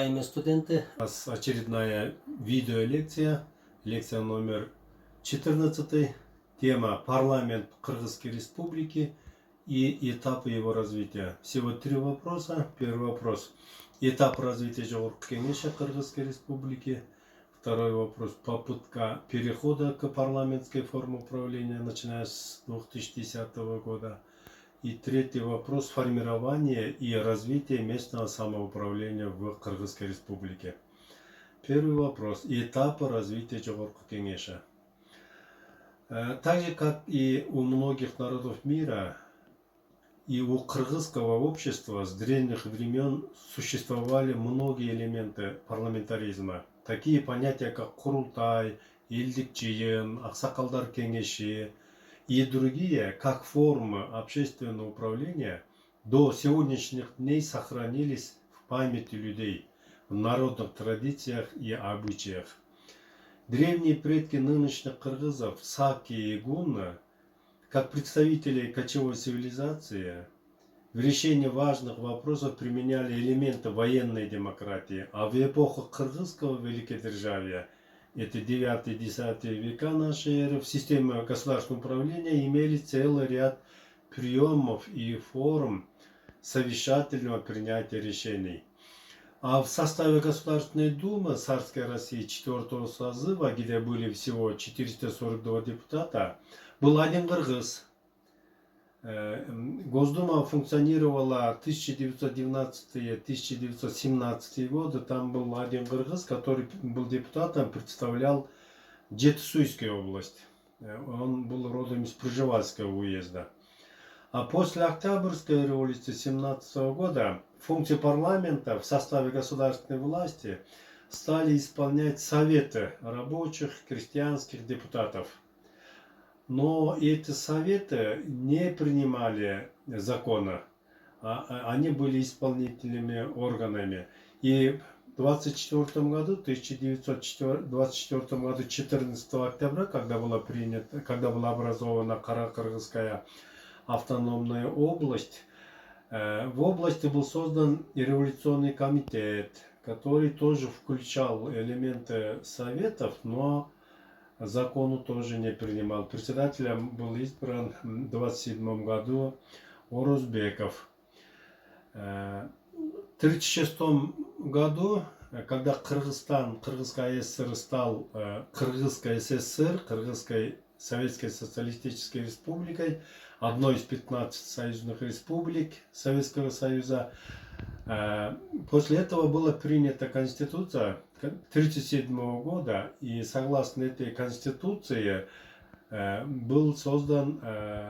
Уважаемые студенты, у нас очередная видеолекция, лекция номер 14, тема «Парламент Кыргызской Республики и этапы его развития». Всего 3 вопроса. Первый вопрос: этап развития Жогорку Кеңеша Кыргызской Республики. Второй вопрос: попытка перехода к парламентской форме управления, начиная с 2010 года. И третий вопрос: формирование и развитие местного самоуправления в Кыргызской Республике. Первый вопрос: этапы развития Жогорку Кеңеша. Так же, как и у многих народов мира, и у кыргызского общества с древних времен существовали многие элементы парламентаризма. Такие понятия, как Курултай, Элдик жыйын, Аксакалдар Кеңеши и другие, как формы общественного управления, до сегодняшних дней сохранились в памяти людей, в народных традициях и обычаях. Древние предки нынешних кыргызов, Саки и Гунна, как представители кочевой цивилизации, в решении важных вопросов применяли элементы военной демократии, а в эпоху кыргызского великодержавия, это 9-10 века нашей эры, в системе государственного управления имели целый ряд приемов и форм совещательного принятия решений. А в составе Государственной Думы Царской России 4-го созыва, где были всего 442 депутата, был один кыргыз. Госдума функционировала 1919-1917 годы. Там был один кыргыз, который был депутатом, представлял Жетысуйскую область. Он был родом из Пржевальского уезда. А после Октябрьской революции 17 года функции парламента в составе государственной власти стали исполнять советы рабочих, крестьянских депутатов. Но эти советы не принимали закона, они были исполнительными органами. И в 1924 году, 14 октября, когда была образована Кара-Кыргызская автономная область, в области был создан и революционный комитет, который тоже включал элементы советов, но закону тоже не принимал. Председателем был избран в 1927 году Орузбеков. В 1936 году, когда Кыргызская ССР стал Кыргызской ССР, Кыргызской Советской Социалистической Республикой, одной из 15 союзных республик Советского Союза, после этого была принята Конституция 1937 года, и согласно этой Конституции был создан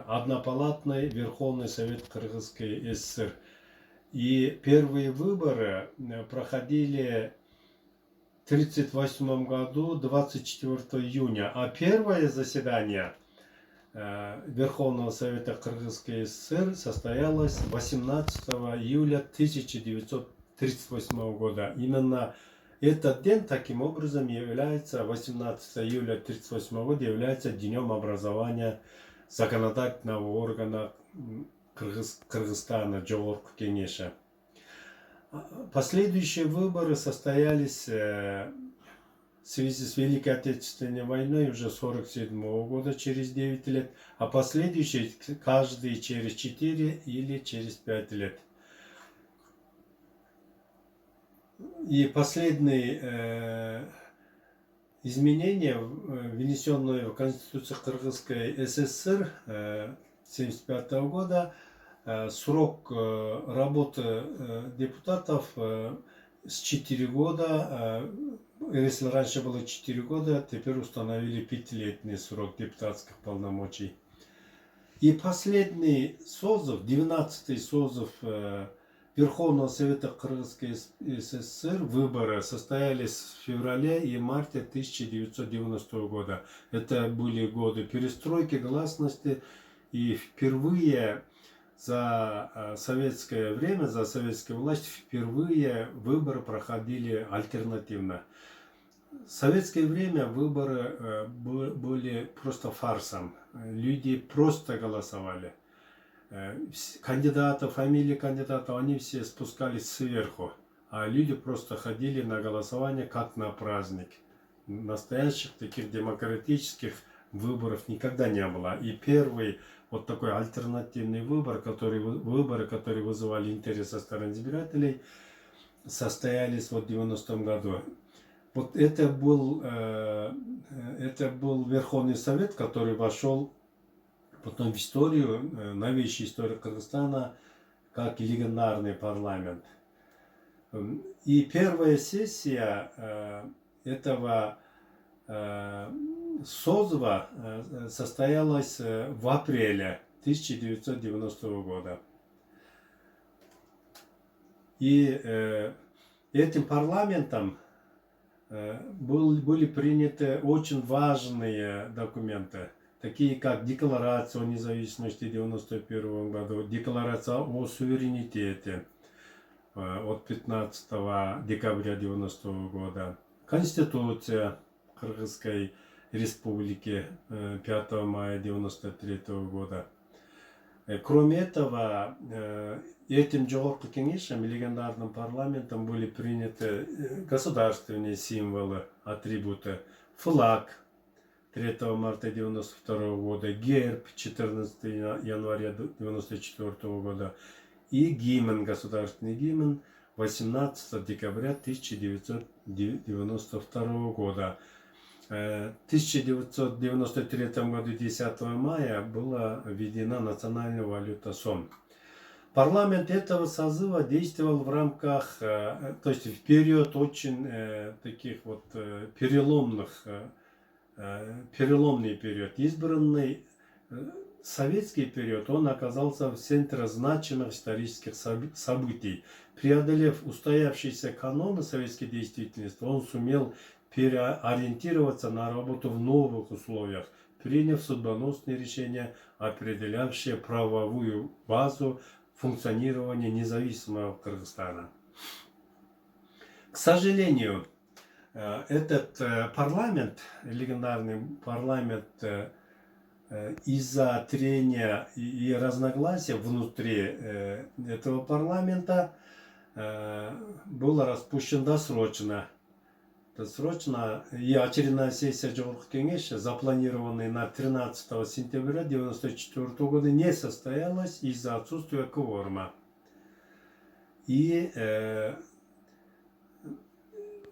однопалатный Верховный Совет Кыргызской ССР. И первые выборы проходили в 1938 году 24 июня, а первое заседание Верховного Совета Кыргызской ССР состоялось 18 июля 1938 года. Именно этот день, таким образом, является 18 июля 1938 года, является днем образования законодательного органа Кыргызстана Жогорку Кеңеша. Последующие выборы состоялись в связи с Великой Отечественной войной уже 1947 года, через 9 лет, а последующие каждый через 4 или через 5 лет. И последние изменения, внесенные в Конституцию Кыргызской ССР 1975 года, срок работы депутатов с 4 года, если раньше было 4 года, теперь установили 5-летний срок депутатских полномочий. И последний созыв, 19-й созыв Верховного Совета Кыргызской ССР, выборы состоялись в феврале и марте 1990 года. Это были годы перестройки, гласности, и впервые за советское время, за советскую власть, впервые выборы проходили альтернативно. В советское время выборы были просто фарсом. Люди просто голосовали. Кандидатов, фамилии кандидатов, они все спускались сверху. а люди просто ходили на голосование как на праздник. Настоящих таких демократических выборов никогда не было. И первый вот такой альтернативный выборы, которые вызывали интерес со стороны избирателей, состоялись вот в 90-м году. Вот это был Верховный Совет, который вошел потом в историю, новейшую историю Кыргызстана, как легендарный парламент. И первая сессия этого созыва состоялась в апреле 1990 года. И этим парламентом были приняты очень важные документы, такие как Декларация о независимости в 1991 году, Декларация о суверенитете от 15 декабря 1990 года, Конституция Кыргызской Республики 5 мая 1993 года. Кроме этого, этим Жогорку кеңешем, легендарным парламентом, были приняты государственные символы, атрибуты, флаг 3 марта 1992 года, герб 14 января 1994 года и гимн, государственный гимн 18 декабря 1992 года. В 1993 году 10 мая была введена национальная валюта сом. Парламент этого созыва действовал в рамках, то есть в период очень таких вот переломный период. Избранный советский период, он оказался в центре значимых исторических событий. Преодолев устоявшиеся каноны советской действительности, он сумел переориентироваться на работу в новых условиях, приняв судьбоносные решения, определявшие правовую базу функционирования независимого Кыргызстана. К сожалению, этот парламент, легендарный парламент, из-за трения и разногласия внутри этого парламента был распущен досрочно. И очередная сессия Жогорку кеңеша, запланированная на 13 сентября 1994 года, не состоялась из-за отсутствия кворума. И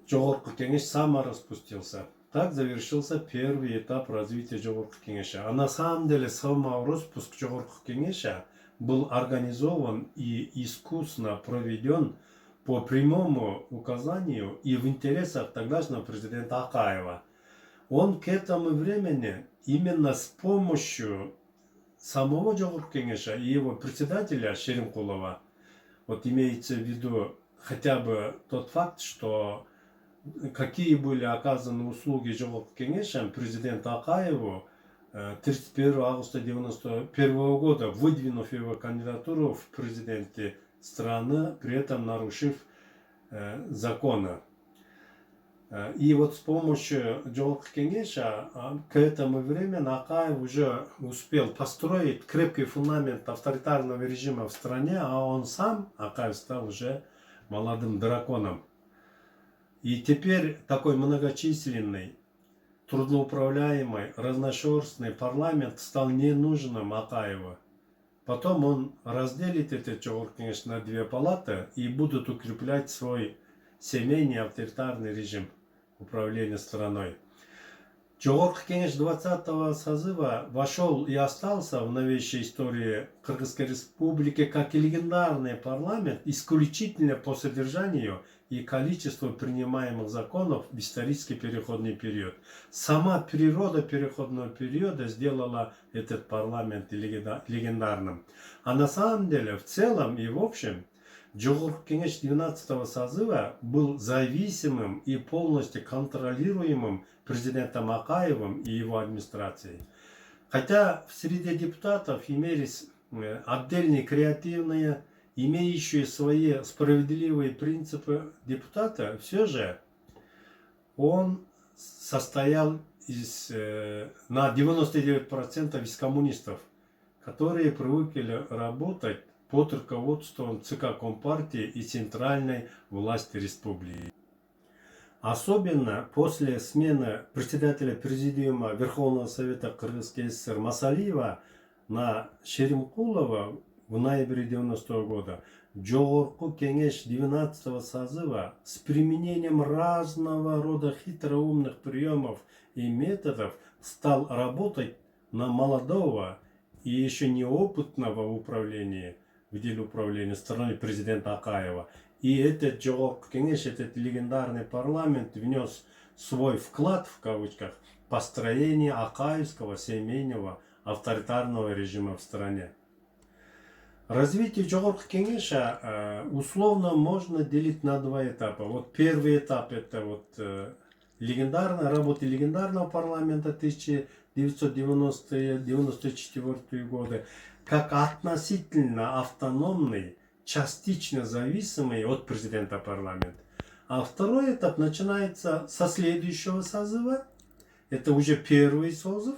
Жогорку кеңеш самораспустился. Так завершился первый этап развития Жогорку кеңеша. А на самом деле самораспуск Жогорку кеңеша был организован и искусно проведен по прямому указанию и в интересах тогдашнего президента Акаева. Он к этому времени именно с помощью самого Жогорку кеңеша и его председателя Шеримкулова, вот имеется в виду хотя бы тот факт, что какие были оказаны услуги Жогорку кеңешем президенту Акаеву 31 августа 1991 года, выдвинув его кандидатуру в президенте страны, при этом нарушив законы. И вот с помощью Жогорку кеңеша к этому времени Акаев уже успел построить крепкий фундамент авторитарного режима в стране, а он сам, Акаев, стал уже молодым драконом. И теперь такой многочисленный, трудноуправляемый, разношерстный парламент стал ненужным Акаеву. Потом он разделит этот Жогорку кеңеш на две палаты и будут укреплять свой семейный авторитарный режим управления страной. Жогорку кеңеш 20-го созыва вошел и остался в новейшей истории Кыргызской Республики как легендарный парламент исключительно по содержанию и количеству принимаемых законов в исторический переходный период. Сама природа переходного периода сделала этот парламент легендарным. А на самом деле, в целом и в общем, Жогорку кеңеш 12-го созыва был зависимым и полностью контролируемым президентом Акаевым и его администрацией. Хотя в среде депутатов имелись отдельные креативные, имеющие свои справедливые принципы депутата, все же он состоял на 99% из коммунистов, которые привыкли работать под руководством ЦК Компартии и центральной власти республики. Особенно после смены председателя Президиума Верховного Совета Кыргызской ССР Масалиева на Шеримкулова в ноябре 90 года Жогорку Кеңеш 12 созыва с применением разного рода хитроумных приемов и методов стал работать на молодого и еще неопытного в управлении, в деле управления стороны президента Акаева. И этот Жогорку Кеңеш, этот легендарный парламент внес свой вклад, в кавычках, в построение акаевского семейного авторитарного режима в стране. Развитие Жогорку Кеңеша условно можно делить на два этапа. Вот первый этап — это легендарная работа легендарного парламента 1990-94 годы, как относительно автономный, частично зависимый от президента парламент. А второй этап начинается со следующего созыва. Это уже первый созыв.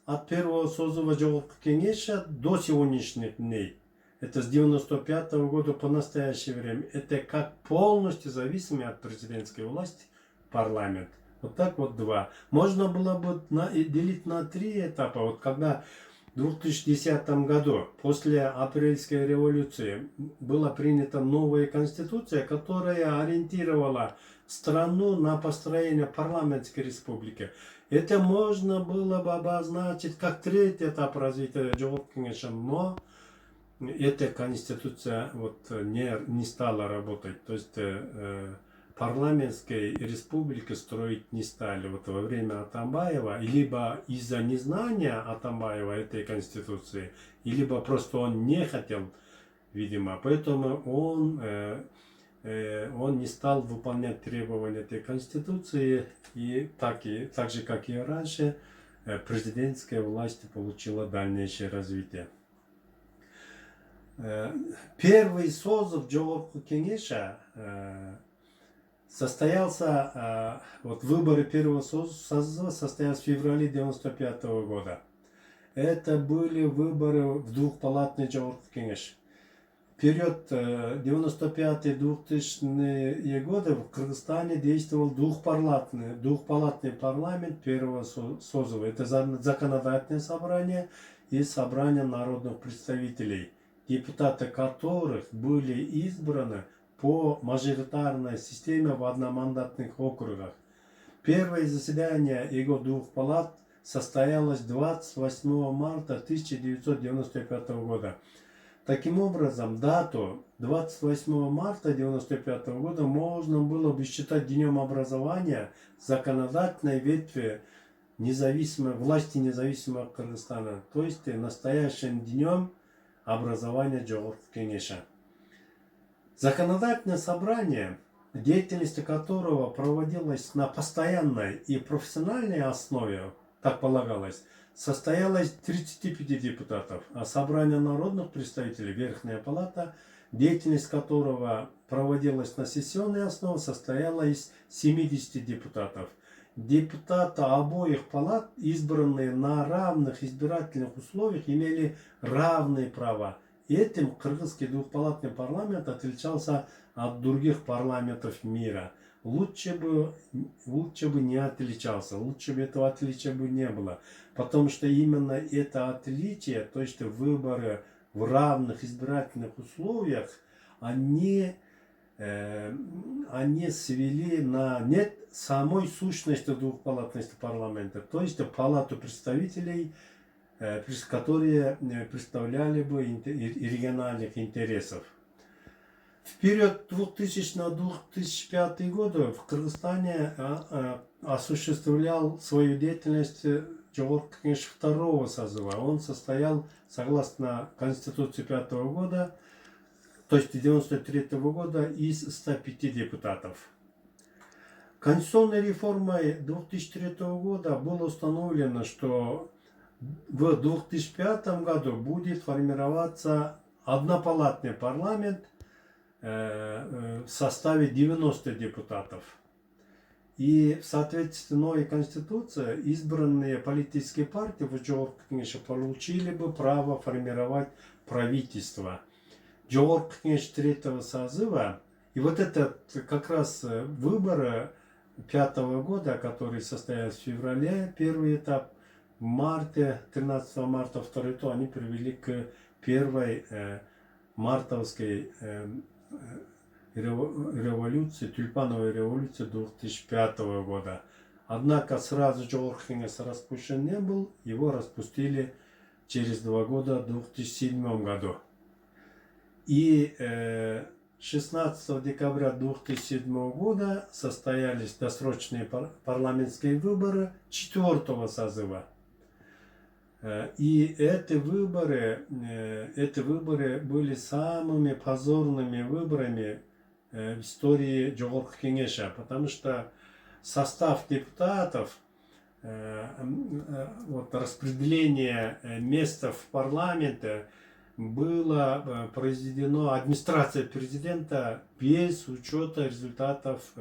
От первого созыва Жогорку Кеңеша до сегодняшних дней. Это с 95 года по настоящее время. Это как полностью зависимый от президентской власти парламент. Вот так вот два. Можно было бы делить на три этапа. Вот когда в 2010 году, после апрельской революции, была принята новая конституция, которая ориентировала страну на построение парламентской республики. Это можно было бы обозначить как третий этап развития Жогорку Кеңеша, но эта конституция не стала работать. То есть парламентской республики строить не стали во время Атамбаева, либо из-за незнания Атамбаева этой конституции, либо просто он не хотел, видимо, поэтому он не стал выполнять требования этой конституции, и так же, как и раньше, президентская власть получила дальнейшее развитие. Первый созыв Жогорку Кеңеша состоялся, выборы первого созыва состоялись в феврале 1995 года. Это были выборы в двухпалатный Жогорку Кеңеш. В период 95-2000 годы в Кыргызстане действовал двухпалатный парламент первого созыва. Это законодательное собрание и собрание народных представителей, депутаты которых были избраны по мажоритарной системе в одномандатных округах. Первое заседание его двух палат состоялось 28 марта 1995 года. Таким образом, дату 28 марта 1995 года можно было бы считать днем образования законодательной ветви власти независимого Кыргызстана, то есть настоящим днем образования Жогорку Кеңеша. Законодательное собрание, деятельность которого проводилась на постоянной и профессиональной основе, так полагалось, состоялось из 35 депутатов, а собрание народных представителей, Верхняя палата, деятельность которого проводилась на сессионной основе, состояла из 70 депутатов. Депутаты обоих палат, избранные на равных избирательных условиях, имели равные права. И этим кыргызский двухпалатный парламент отличался от других парламентов мира. Лучше бы не отличался, лучше бы этого отличия бы не было. Потому что именно это отличие, то есть выборы в равных избирательных условиях, они свели на нет самой сущности двухпалатности парламента, то есть палату представителей, которые представляли бы региональных интересов. В период 2000-2005 года в Кыргызстане осуществлял свою деятельность Жогорку Кеңеш второго созыва. Он состоял, согласно Конституции 5 года, то есть 1993 года, из 105 депутатов. Конституционной реформой 2003 года было установлено, что в 2005 году будет формироваться однопалатный парламент в составе 90 депутатов. И в соответствии с новой конституцией избранные политические партии в Жогорку Кеңеше получили бы право формировать правительство. Жогорку кеңеш третьего созыва. И вот это как раз выборы 5-го года, которые состоялись в феврале, первый этап, в марте, 13 марта второй этап, они привели к первой мартовской революции, тюльпановой революции 2005 года. Однако сразу Жогорку кеңеш распущен не был, его распустили через 2 года в 2007 году. И 16 декабря 2007 года состоялись досрочные парламентские выборы 4-го созыва. И эти выборы были самыми позорными выборами в истории Жогорку кеңеша, потому что состав депутатов, вот распределение мест в парламенте было произведено администрацией президента без учета результатов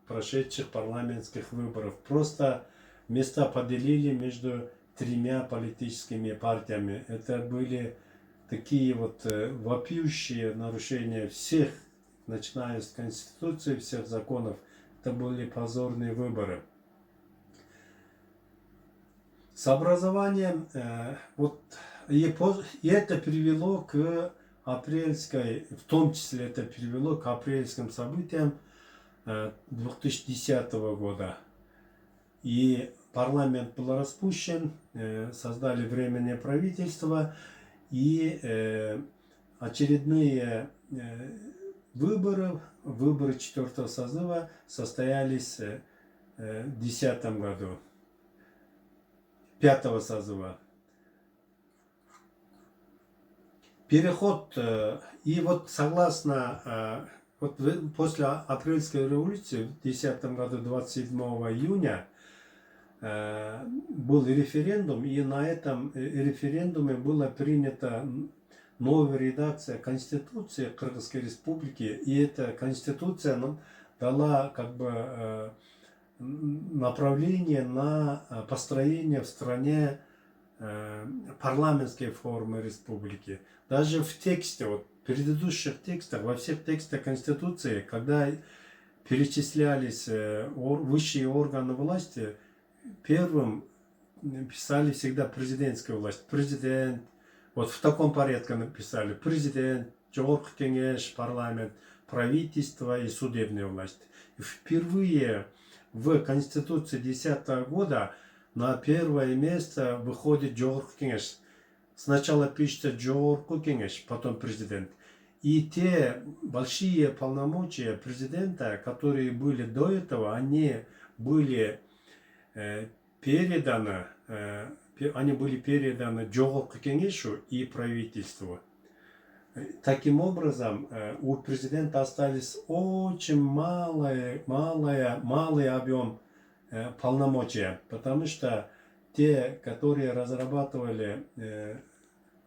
прошедших парламентских выборов. Просто места поделили между 3 политическими партиями. Это были такие вот вопиющие нарушения всех, начиная с Конституции, всех законов. Это были позорные выборы. С образованием, и это привело к апрельской, в том числе это привело к апрельским событиям 2010 года. И парламент был распущен, создали временное правительство, и очередные выборы 4-го созыва состоялись в 2010 году, 5-го созыва. Переход, и вот согласно, вот после апрельской революции в 2010 году, 27 июня, был референдум, и на этом референдуме была принята новая редакция Конституции Кыргызской Республики, и эта Конституция нам дала как бы направление на построение в стране парламентской формы республики. Даже в тексте, вот, в предыдущих текстах, во всех текстах Конституции, когда перечислялись высшие органы власти, первым писали всегда президентская власть. Президент, вот в таком порядке написали. Президент, Жогорку кеңеш, парламент, правительство и судебная власть. И впервые в Конституции 2010 года на первое место выходит Жогорку кеңеш. Сначала пишется Жогорку кеңеш, потом президент. И те большие полномочия президента, которые были до этого, они были переданы Жогорку кеңешу и правительству. Таким образом, у президента остались очень малый объем полномочия, потому что те, которые разрабатывали,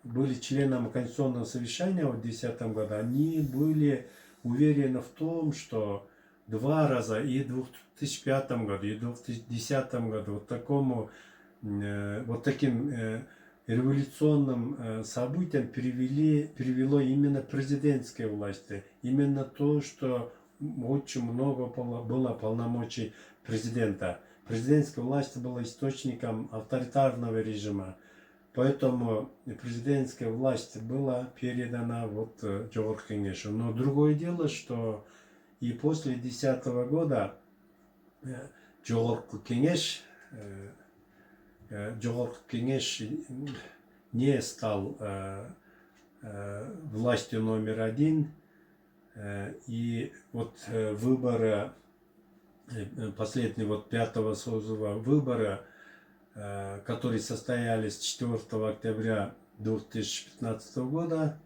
были членами Конституционного совещания в 2010 году, они были уверены в том, что 2 раза и в 2005 году, и в 2010 году вот таким революционным событиям привело именно президентской власти. Именно то, что очень много было полномочий президента. Президентская власть была источником авторитарного режима. Поэтому президентская власть была передана вот Жогорку кеңешу. Но другое дело, что и после 2010 года Жогорку кеңеш не стал властью номер 1. И вот выборы, последние вот 5-го созыва выбора, которые состоялись 4 октября 2015 года,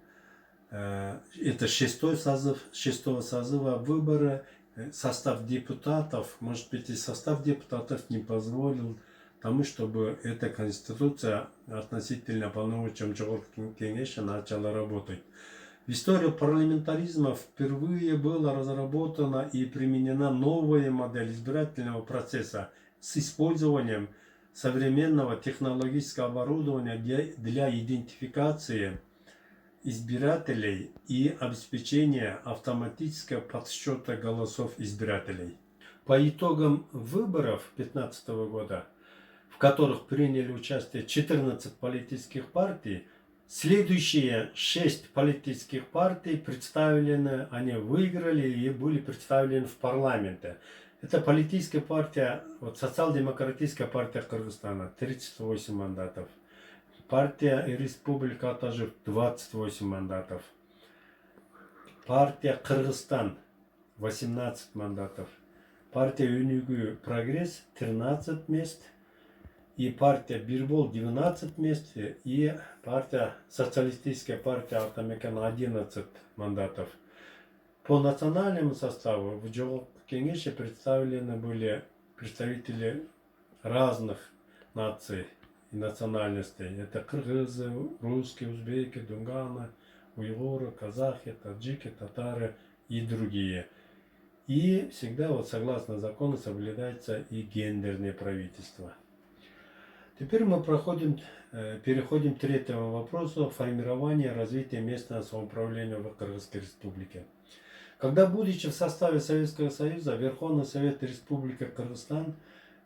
это 6-й созыв, 6-го созыва выборы, состав депутатов, может быть, и состав депутатов не позволил тому, чтобы эта конституция относительно полномочиям Жогорку кеңеша начала работать. В истории парламентаризма впервые была разработана и применена новая модель избирательного процесса с использованием современного технологического оборудования для идентификации избирателей и обеспечение автоматического подсчета голосов избирателей. По итогам выборов 2015 года, в которых приняли участие 14 политических партий, следующие 6 политических партий представлены, они выиграли и были представлены в парламенте. Это политическая партия, вот Социал-демократическая партия Кыргызстана, 38 мандатов. Партия Республика Атажик, 28 мандатов. Партия Кыргызстан, 18 мандатов. Партия Өнүгүү Прогресс, 13 мест. И партия Бирбол, 12 мест. И партия Социалистическая партия Артамекен, 11 мандатов. По национальному составу в Жоғарғы Кеңеше представлены были представители разных наций и национальностей. Это кыргызы, русские, узбеки, дунганы, уйгуры, казахи, таджики, татары и другие. И всегда вот согласно закону соблюдается и гендерное правительство. Теперь мы переходим к третьему вопросу: формирование и развитие местного самоуправления в Кыргызской Республике. Когда, будучи в составе Советского Союза, Верховный Совет Республики Кыргызстан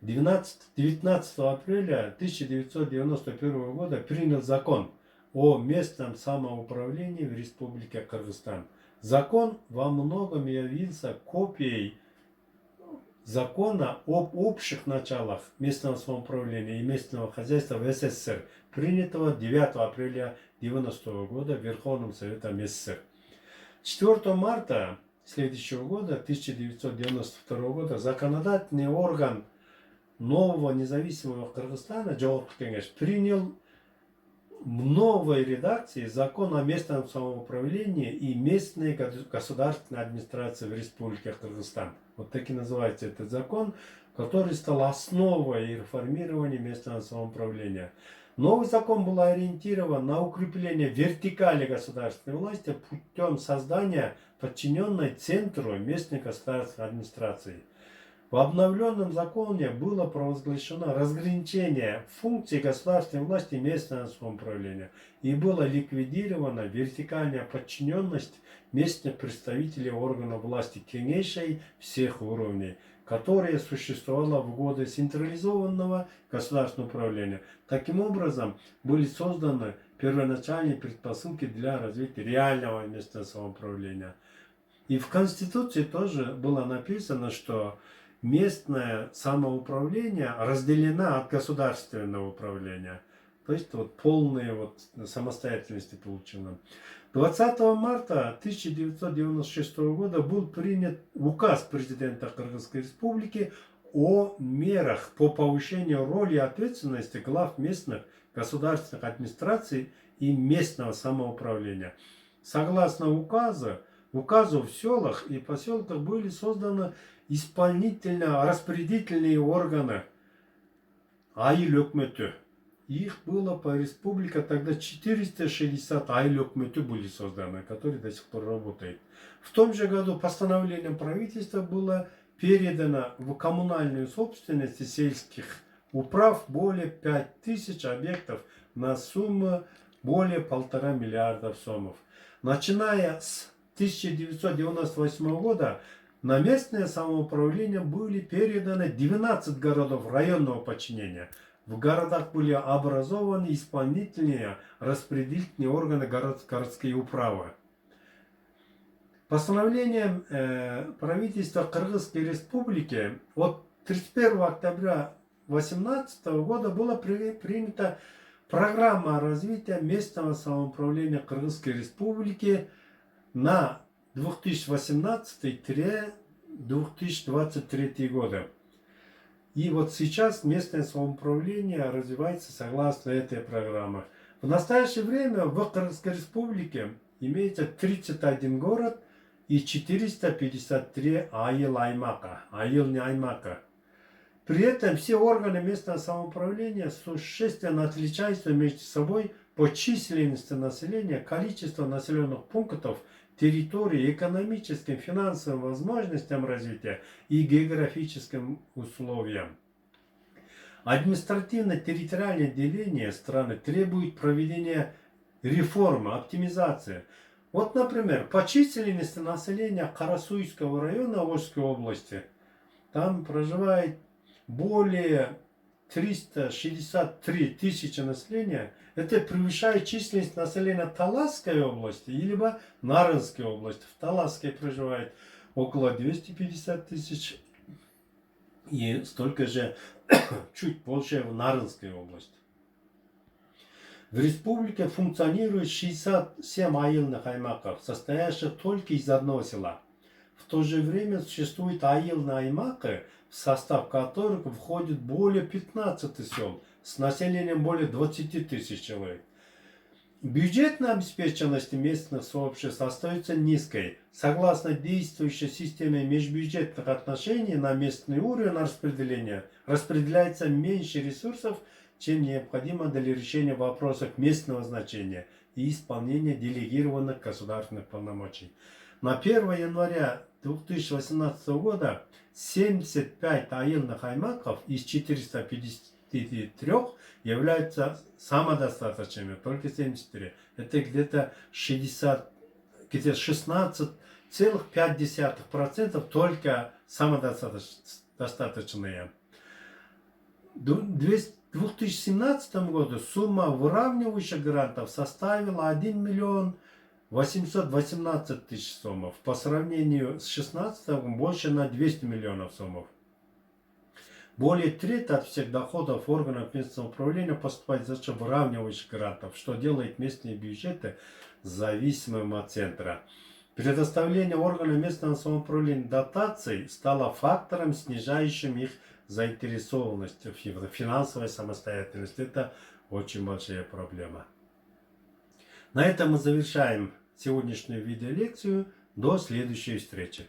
19 апреля 1991 года принял закон о местном самоуправлении в Республике Кыргызстан. Закон во многом явился копией закона об общих началах местного самоуправления и местного хозяйства в СССР, принятого 9 апреля 1990 года Верховным Советом СССР. 4 марта следующего года, 1992 года, законодательный орган нового независимого Кыргызстана, Жоғарғы Кеңеш, принял в новой редакции закон о местном самоуправлении и местной государственной администрации в Республике Кыргызстан. Вот так и называется этот закон, который стал основой реформирования местного самоуправления. Новый закон был ориентирован на укрепление вертикали государственной власти путем создания подчиненной центру местной государственной администрации. В обновленном законе было провозглашено разграничение функций государственной власти и местного самоуправления, и была ликвидирована вертикальная подчиненность местных представителей органов власти кеңешей всех уровней, которая существовала в годы централизованного государственного управления. Таким образом, были созданы первоначальные предпосылки для развития реального местного самоуправления. И в Конституции тоже было написано, что местное самоуправление разделено от государственного управления. То есть вот полная вот самостоятельность получена. 20 марта 1996 года был принят указ президента Кыргызской Республики о мерах по повышению роли и ответственности глав местных государственных администраций и местного самоуправления. Согласно указу в селах и поселках были созданы исполнительно-распорядительные органы айыл өкмөтү. Их было по республике тогда 460 айыл өкмөтү были созданы, которые до сих пор работают. В том же году постановлением правительства было передано в коммунальную собственность сельских управ более 5000 объектов на сумму более 1,5 миллиарда сомов. Начиная с 1998 года на местное самоуправление были переданы 12 городов районного подчинения. В городах были образованы исполнительные распределительные органы городские управы. Постановлением правительства Кыргызской Республики от 31 октября 2018 года была принята программа развития местного самоуправления Кыргызской Республики на 2018-2023 годы. И вот сейчас местное самоуправление развивается согласно этой программе. В настоящее время в Кыргызской Республике имеется 31 город и 453 айыл аймака. При этом все органы местного самоуправления существенно отличаются между собой по численности населения, количеству населенных пунктов, территории, экономическим, финансовым возможностям развития и географическим условиям. Административно-территориальное деление страны требует проведения реформа, оптимизация. Вот, например, по численности населения Карасуйского района Волжской области, там проживает более 363 тысячи населения. Это превышает численность населения Таласской области, либо Нарынской области. В Таласской проживает около 250 тысяч и столько же, чуть больше в Нарынской области. В республике функционирует 67 аилных аймаков, состоящих только из одного села. В то же время существуют аилные аймаки, в состав которых входит более 15 сел с населением более 20 тысяч человек. Бюджетная обеспеченность местных сообществ остается низкой. Согласно действующей системе межбюджетных отношений на местный уровень распределения распределяется меньше ресурсов, чем необходимо для решения вопросов местного значения и исполнения делегированных государственных полномочий. На 1 января 2018 года 75 аилных аймаков из 453 являются самодостаточными, только 74. Это где-то 16,5% только самодостаточные. В 2017 году сумма выравнивающих грантов составила 1 миллион 818 тысяч сомов. По сравнению с 2016 больше на 200 миллионов сомов. Более трети от всех доходов органов местного управления поступает за счет выравнивающих грантов, что делает местные бюджеты зависимыми от центра. Предоставление органам местного самоуправления дотаций стало фактором, снижающим их заинтересованность в финансовой самостоятельности. Это очень большая проблема. На этом мы завершаем сегодняшнюю видеолекцию. До следующей встречи.